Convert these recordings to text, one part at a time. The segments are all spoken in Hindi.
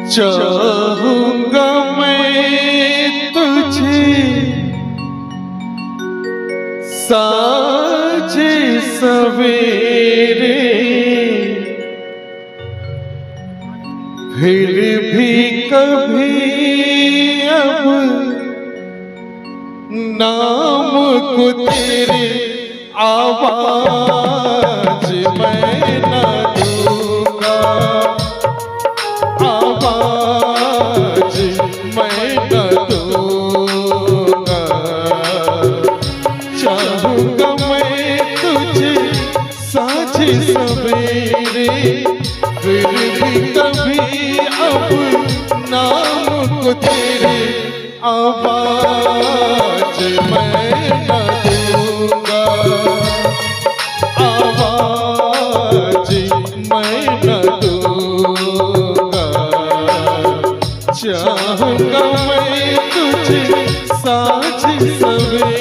चाहूंगा मैं तुझे साँझे सवेरे, फिर भी कभी अब नाम को तेरे आवाज मैं न दूंगा, आवाज मैं न दूंगा। चाहूंगा मैं तुझे साँझे सवेरे, फिर भी कभी अब नाम को तेरे आवाज मैं न दूंगा, आवाज मैं न दूंगा। चाहूंगा मैं तुझे साँझे सवेरे।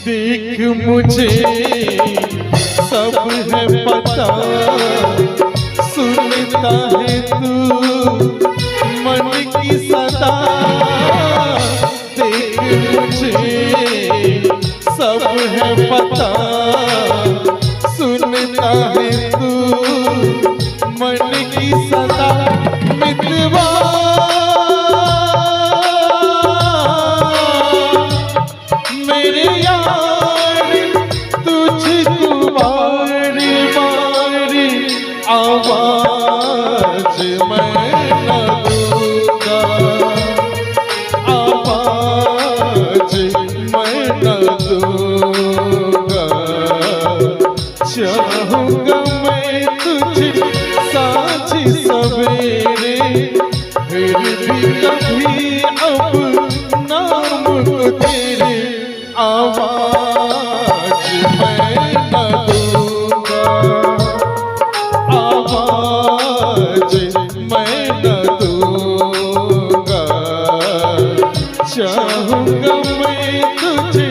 देख मुझे सब है पता, सुनता है तू मन की सदा। देख मुझे सब है पता, सुनता है तू मन की सदा। मितवा मेरे यार तुझको बार बार आवाज मैं न दूंगा, आवाज मैं न दूंगा। चाहूंगा मैं तुझे साँझे सवेरे, फिर भी कभी अब नाम को तेरे आवाज मैं न दूंगा, आवाज मैं न दूंगा। चाहूंगा मैं तुझे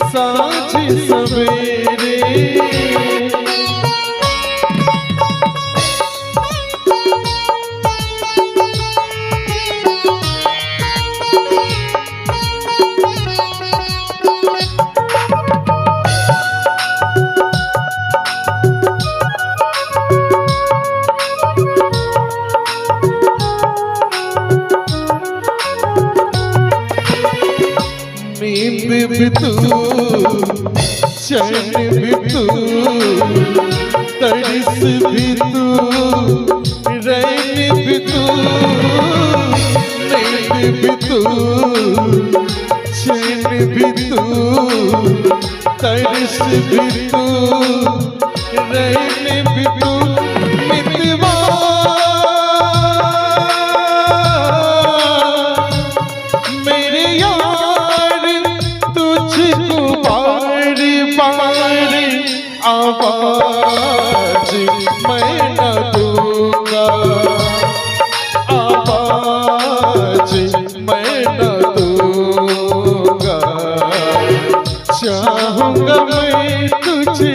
साँझे सवेरे। नींद भी तू, चैन भी तू, तरस भी तू, रैन भी तू। नींद भी तू, चैन भी तू, तरस भी तू, रैन भी तू। मितवा मेरे यार तुझको बार बार आवाज मैं न दूंगा, आवाज मैं न दूंगा। चाहूंगा मैं तुझे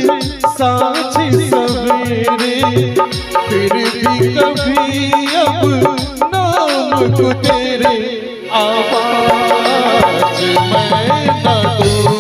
साँझे सवेरे, फिर भी कभी अब नाम को तेरे आवाज मैं न दूंगा।